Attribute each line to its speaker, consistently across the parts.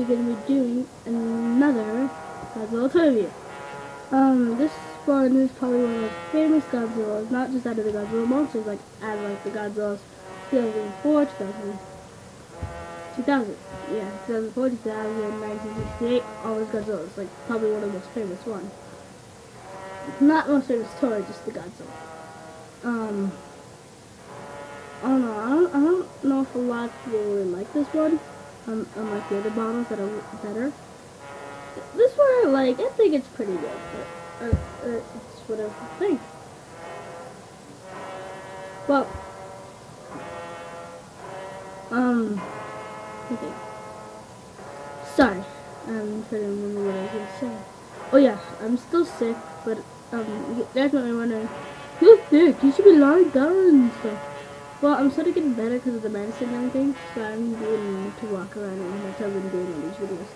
Speaker 1: we're going to be doing another Godzilla toy review. This one is probably one of the most famous Godzillas, not just out of the Godzilla monsters, like out of like the Godzillas 2004, 2004, 2000, 1968, all those Godzillas, like probably one of the most famous ones. Not most famous toy, just the Godzilla. I don't know. I don't know if a lot of people really like this one. Unlike the other models that are better. This one I like. I think it's pretty good, but it's whatever you think. Well, okay. Sorry, I'm trying to remember what I was gonna say. Oh yeah, I'm still sick, but you guys might be wondering, you're sick. You should be lying down and stuff. Well, I'm sort of getting better because of the medicine and everything, so I'm being to walk around, and that's what I've been doing in these videos.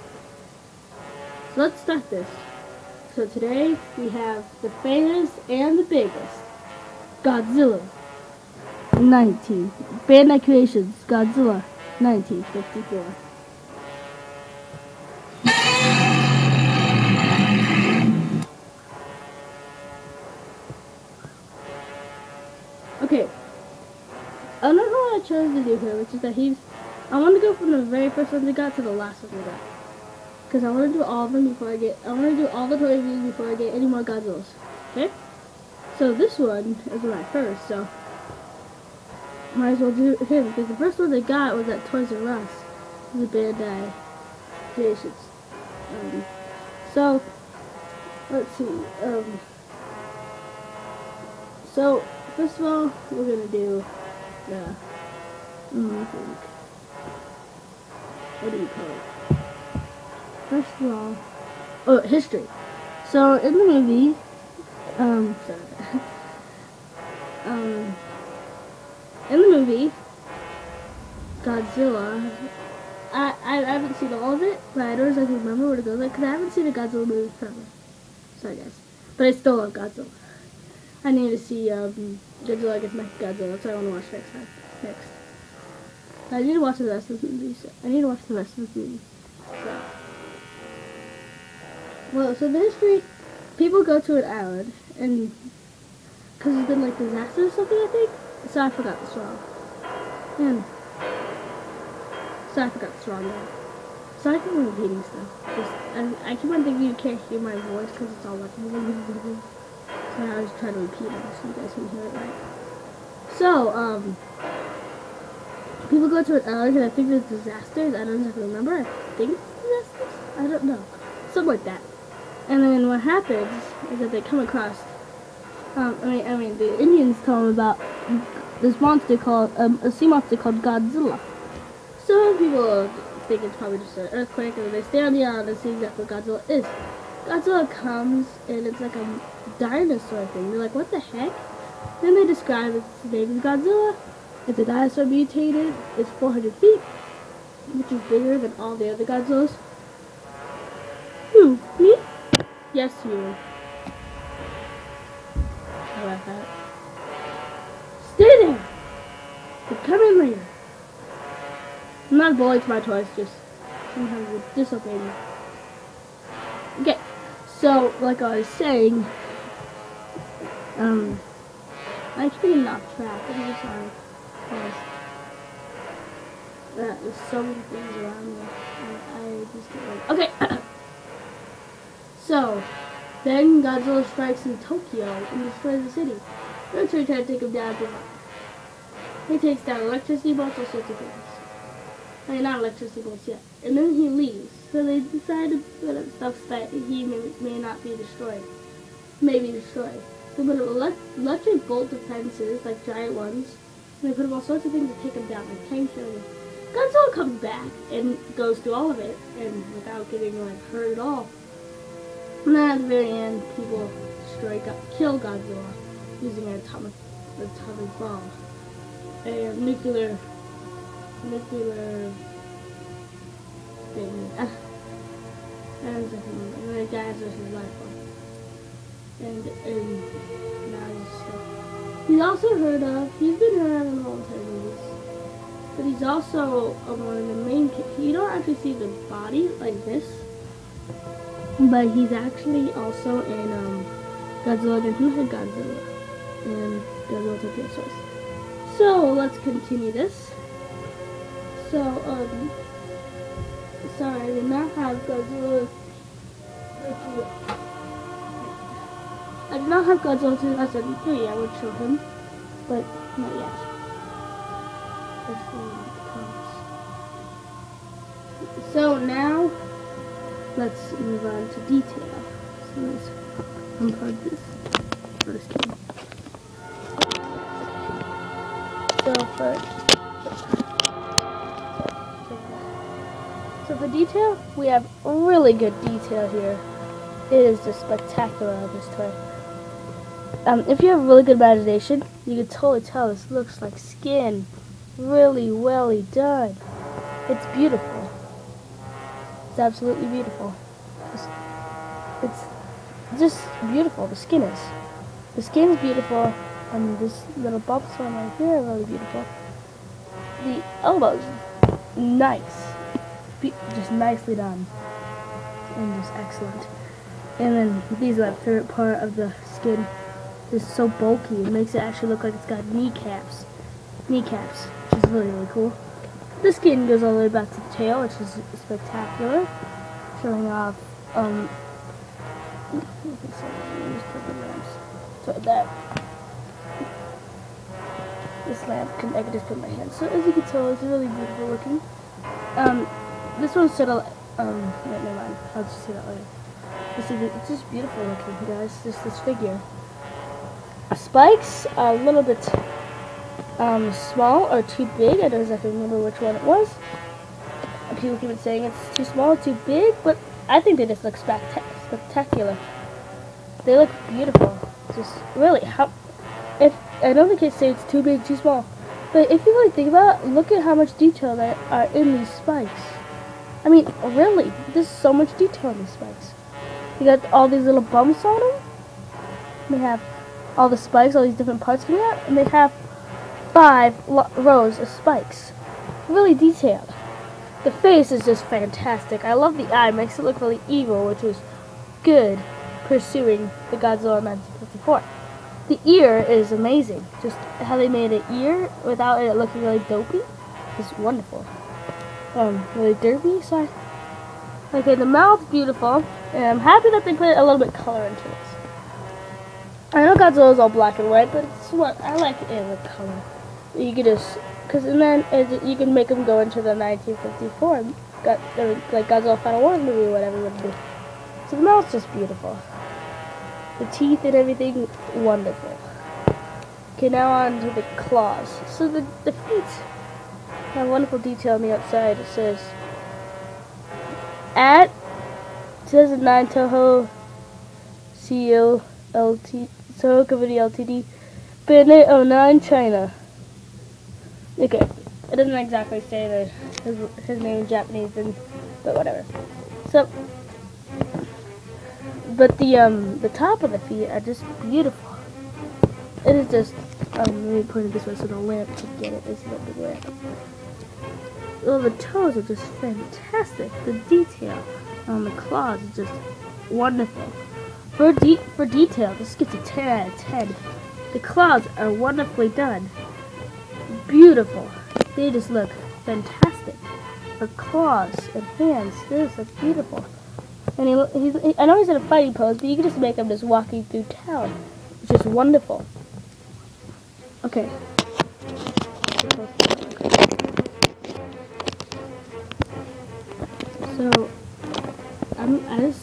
Speaker 1: So let's start this. So today we have the famous and the biggest Godzilla 19. Bandai Creations Godzilla 1954. Okay. I don't know what I chose to do here, which is that I want to go from the very first one we got to the last one we got. Because I want to do all of them before I want to do all the toy reviews before I get any more Godzillas. Okay? So this one is my first, so might as well do him, because the first one they got was at Toys R Us. It was a Bandai Creations. So, let's see. So, first of all, we're going to do what do you call it? First of all, history. So in the movie, in the movie, Godzilla, I haven't seen all of it, but I don't exactly remember what it goes like, because I haven't seen a Godzilla movie forever. Sorry guys. But I still love Godzilla. I need to see Godzilla against Mechagodzilla. That's what I want to watch next. I need to watch the rest of the movie. So. Well, so the history, people go to an island, and because there's been like disaster or something, I think. So I forgot the song. Sorry for repeating stuff. I keep on thinking you can't hear my voice because it's all like moving. So I was trying to repeat it so you guys can hear it right. So, people go to an island, and I think there's disasters. I don't exactly remember. I think it's disasters. I don't know. Something like that. And then what happens is that they come across, I mean, the Indians tell them about this monster called, a sea monster called Godzilla. So people think it's probably just an earthquake, and they stay on the island and see exactly what Godzilla is. Godzilla comes, and it's like a dinosaur thing. They're like, what the heck? Then they describe its name as Godzilla. It's a dinosaur mutated. It's 400 feet, which is bigger than all the other Godzillas. Who? Me? Yes, you. How about that? Stay there! But come in later. I'm not a bully to my toys, just sometimes they disobey me. Okay, so, like I was saying, I keep getting off track. I'm really sorry. There's so many things around me. I just get like, okay. So, then Godzilla strikes in Tokyo and destroys the city. Military try to take him down. He takes down electricity bolts, all sorts of things. I mean, not electricity bolts yet. And then he leaves. So they decide to put up stuff that he may not be destroyed. May be destroyed. They put up electric bolt defenses, like giant ones. And they put up all sorts of things to take him down, like tanks and everything. Godzilla comes back and goes through all of it, and without getting like hurt at all. And then at the very end, people kill Godzilla using an atomic bomb, a nuclear thing. I don't remember. And then the guy has his life on. And now he's stuck. He's also heard of. He's been around in the whole entire movies. But he's also one of the main. You don't actually see the body like this, but he's actually also in Godzilla against Godzilla and Godzilla Tokyo Source. So let's continue this. So sorry, I did not have Godzilla. I did not have Godzilla 2003. I would show him, but not yet. So now, let's move on to detail. So let's unplug this first game. So for detail, we have really good detail here. It is just spectacular on this toy. If you have really good imagination, you can totally tell this looks like skin. Really well done. It's beautiful. It's absolutely beautiful. It's just beautiful. The skin is. The skin is beautiful. And this little bumps on right here are really beautiful. The elbows, nice. Just nicely done. And just excellent. And then these are my favorite part of the skin. It's so bulky. It makes it actually look like it's got kneecaps. Kneecaps, which is really, really cool. The skin goes all the way back to the tail, which is spectacular. Showing off, let me just put the lamps. So that. This lamp, I can just put in my hand. So as you can tell, it's really beautiful looking. This one's sort of, never mind. I'll just say that later. It's just beautiful looking, guys. Just this figure. Spikes are a little bit small or too big. I don't exactly remember which one it was. People keep saying it's too small or too big, but I think they just look spectacular. They look beautiful. Just really, if I don't think it's say it's too big, too small, but if you really think about it, look at how much detail that are in these spikes. I mean, really, there's so much detail in these spikes. You got all these little bumps on them. They have all the spikes, all these different parts coming out, and they have 5 rows of spikes. Really detailed. The face is just fantastic. I love the eye. It makes it look really evil, which was good pursuing the Godzilla 1954. The ear is amazing. Just how they made an ear without it looking really dopey is wonderful. Really derpy, sorry. Okay, the mouth's beautiful, and I'm happy that they put a little bit color into this. I know Godzilla is all black and white, but it's what I like it in the color. You could just, and then you can make them go into the 1954, like Godzilla Final War movie or whatever it would be. So the mouth's just beautiful. The teeth and everything, wonderful. Okay, now on to the claws. So the feet have wonderful detail on the outside. It says, at 2009 Toho CEO LT Toho Company Ltd. Bandai 09 China. Okay, it doesn't exactly say his name in Japanese, but whatever. So, but the top of the feet are just beautiful. It is just, let me put it this way so the lamp can get it. It's not the lamp. Well, the toes are just fantastic. The detail on the claws is just wonderful. For detail, this gets a 10 out of 10. The claws are wonderfully done. Beautiful. They just look fantastic. For claws and hands, they just look beautiful. And I know he's in a fighting pose, but you can just make him just walking through town, which is wonderful. Okay. So,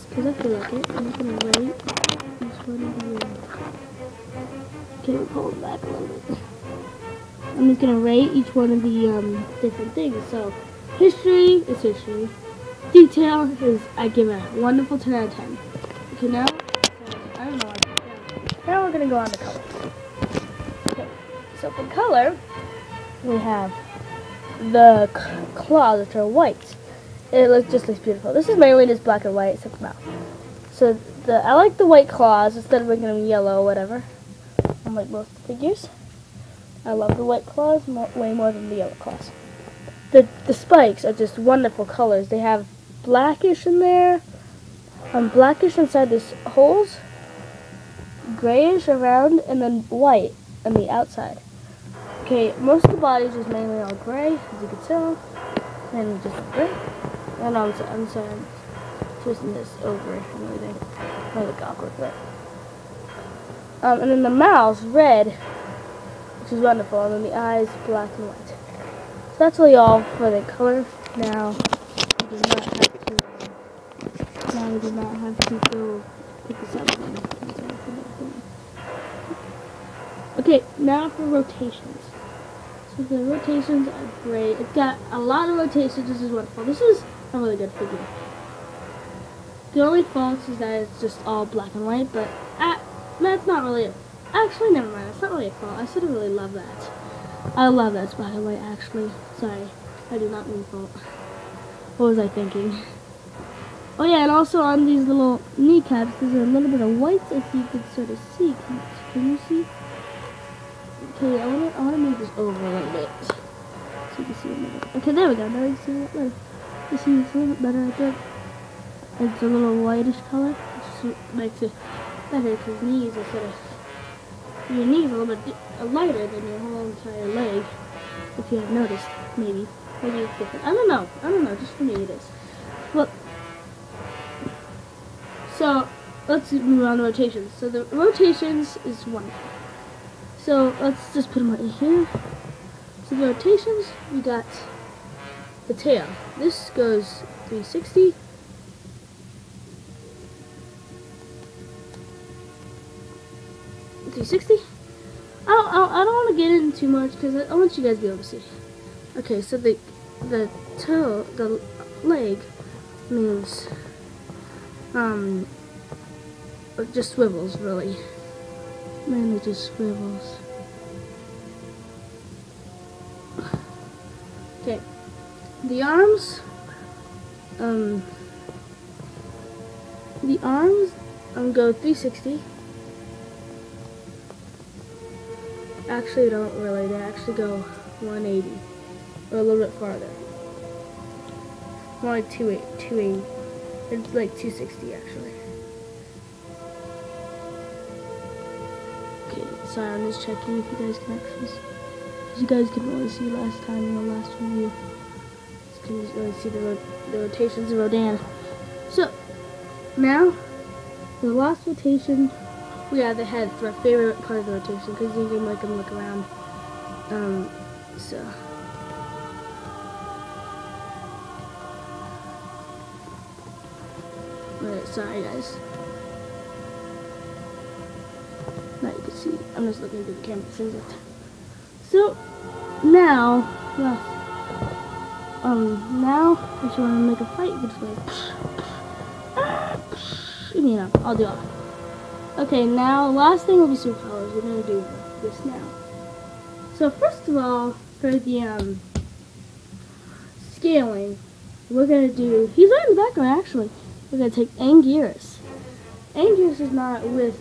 Speaker 1: because I feel like it, I'm going to rate each one of the, okay, we'll pull it back a little bit. I'm just going to rate each one of the different things. So, history is history. Detail is, I give a wonderful 10 out of 10. Okay, now, I don't know what to do. Now we're going to go on to color. Okay, so for color, we have the claws, which are white. It just looks beautiful. This is mainly just black and white, except the mouth. So I like the white claws instead of making them yellow or whatever. Unlike most figures. I love the white claws way more than the yellow claws. the spikes are just wonderful colors. They have blackish in there, blackish inside the holes, grayish around, and then white on the outside. Okay, most of the bodies is mainly all gray, as you can tell, and just gray. And I'm sorry, I'm twisting this over and everything. Might look awkward, but and then the mouth's red, which is wonderful, and then the eyes black and white. So that's really all for the color. Now we do not have to go pick this up again. Okay, now for rotations. So the rotations are great. It's got a lot of rotations. This is wonderful. This is a really good figure. The only fault is that it's just all black and white, but that's not really a... Actually, never mind. It's not really a fault. I sort of really love that. I love that it's black and white, actually. Sorry. I do not mean fault. What was I thinking? Oh yeah, and also on these little kneecaps, there's a little bit of white, if you can sort of see. Can you see? Okay, I wanna move this over a little bit, so you can see it better. Okay, there we go. Now you see it better. You see it's a little bit better right there. It's a little whitish color, which makes it better because knees are sort of... Your knees are a little bit lighter than your whole entire leg, if you have noticed, maybe. Maybe it's different. I don't know. Just for me it is. Well, so let's move on to rotations. So the rotations is wonderful. So let's just put them right here. So the rotations, we got the tail. This goes 360. I don't want to get into too much because I want you guys to be able to see. Okay, so the toe, the leg moves, just swivels really. Mainly just swivels. Okay, the arms go 360. Actually, don't really. They actually go 180, or a little bit farther. More like 280. It's like 260 actually. Okay, sorry, I'm just checking if you guys can actually see. As you guys can really see last time in the last review. You can really see the rotations of Rodan. So, now, the last rotation, we have the head. It's my favorite part of the rotation because you can make them look around. Wait, sorry guys. Now you can see. I'm just looking through the camera. So now, now if you want to make a fight, you just go. You know, I'll do all that. Okay, now last thing will be superpowers. We're gonna do this now. So first of all, for the scaling, we're gonna do. He's right in the background actually. We're gonna take Anguirus. Anguirus is not with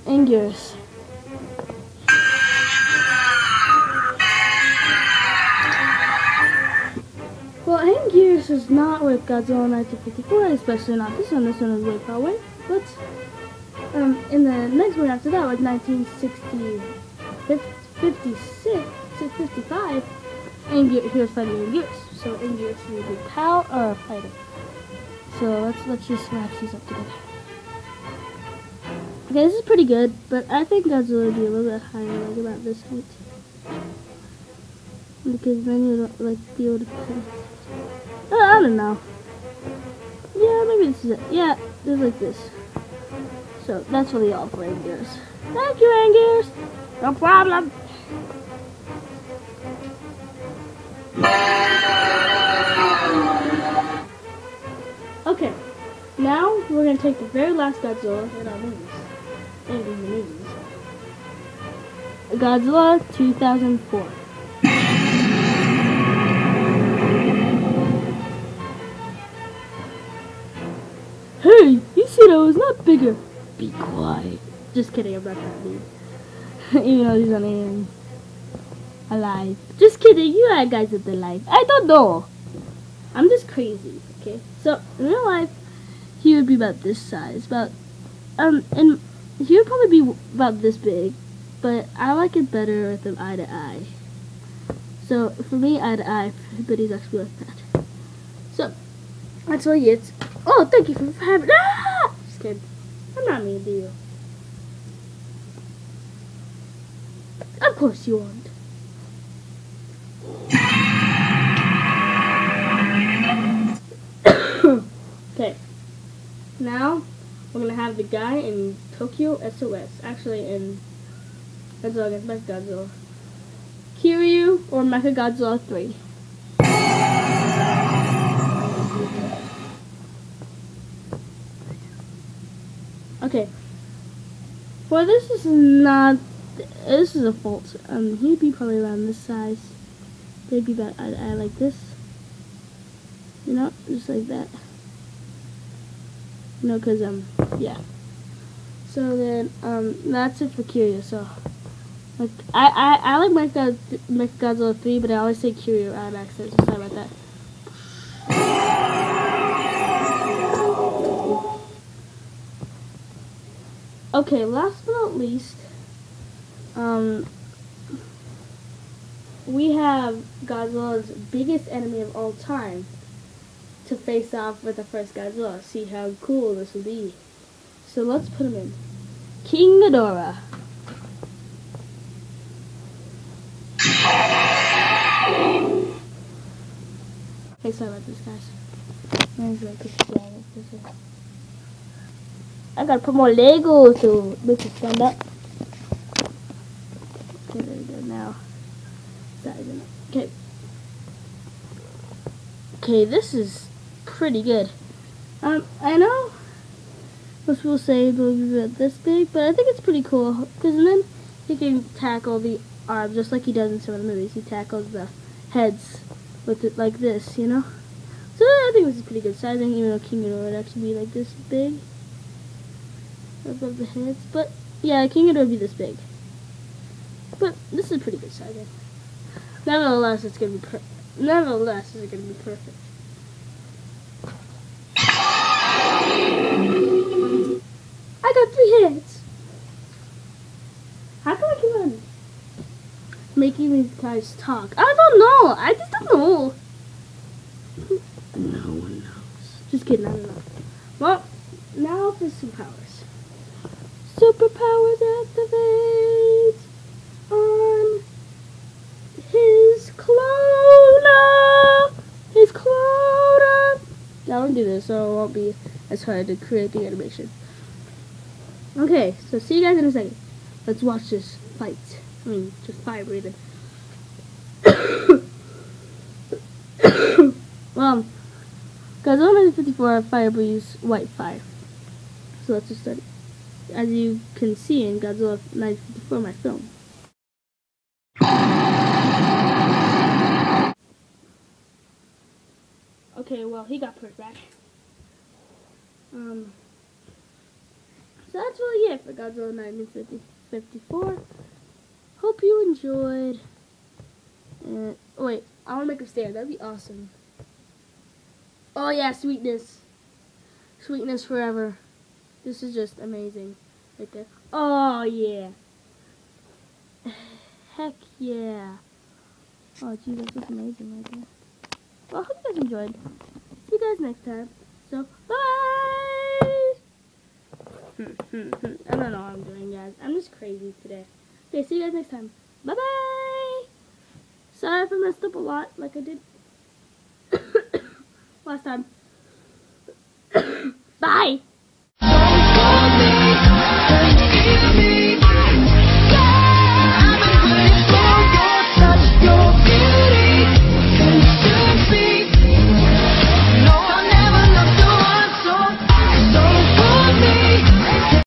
Speaker 1: Anguirus. Well, Anguirus is not with Godzilla 1954, especially not this one. This one is way far away. But in the next one after that, like 1955, he was fighting Anguirus. So Anguirus is a big pal or a fighter. So let's just match these up together. Okay, this is pretty good, but I think Godzilla would be a little bit higher, like about this height. Because then you don't like be able to I don't know. Yeah, maybe this is it. Yeah, just like this. So that's really all for Anguirus. Thank you, Anguirus. No problem. Okay, now we're gonna take the very last Godzilla in our movies. Godzilla 2004. Hey, you said I was not bigger. Be quiet. Just kidding, I'm not that mean. Even though he's on alien. I alive. Just kidding, you guys are alive. I don't know. I'm just crazy, okay? So, in real life, he would be about this size. And he would probably be about this big. But I like it better with him eye to eye. So, for me, eye to eye, but he's actually like that. So, that's what he is. Oh, thank you for having... Ah! Just kidding. I'm not mean to you. Of course you aren't. Okay. Now, we're going to have the guy in Tokyo SOS. Actually, in Godzilla against Mechagodzilla. Kiryu or Mechagodzilla 3. Okay. Well, this is not... This is a fault. He'd be probably around this size. They'd be about eye to eye like this. You know, just like that. You know, cause yeah. So then, that's it for Kiryu. So, like, I like Mechagodzilla 3, but I always say Kiryu out of accent. So sorry about that. Okay, last but not least, we have Godzilla's biggest enemy of all time to face off with the first Godzilla. See how cool this will be. So let's put him in. King Ghidorah. Hey, sorry about this, guys. I gotta put more Lego to make it stand up. Okay, there we go. Now, okay. Okay, this is pretty good. I know most people say it'll be about this big, but I think it's pretty cool because then he can tackle the arms just like he does in some of the movies. He tackles the heads with it like this, you know. So I think this is pretty good sizing, even though King Ghidorah would actually be like this big above the heads. But yeah, King Ghidorah would be this big. But this is pretty good sizing. Nevertheless, it's gonna be perfect. I got 3 heads. How can I keep on making these guys talk? I don't know. I just don't know. No one knows. Just kidding. I don't know. Well, now for superpowers. Superpowers activate on his cloner. His cloner. Now I'm gonna do this so it won't be as hard to create the animation. Okay, so see you guys in a second. Let's watch this fight. I mean, just fire breathing. Well, Godzilla 1954 fire breathes white fire. So let's just start. As you can see in Godzilla 1954, my film. Okay, well, he got pushed back. So that's really it for Godzilla 1954. Hope you enjoyed. Oh wait, I want to make him stand. That'd be awesome. Oh yeah, sweetness. Sweetness forever. This is just amazing. Right there. Oh yeah. Heck yeah. Oh gee, that's just amazing right there. Well, I hope you guys enjoyed. See you guys next time. So, bye! I don't know what I'm doing, guys. I'm just crazy today. Okay, see you guys next time. Bye-bye! Sorry if I messed up a lot, like I did last time. Bye!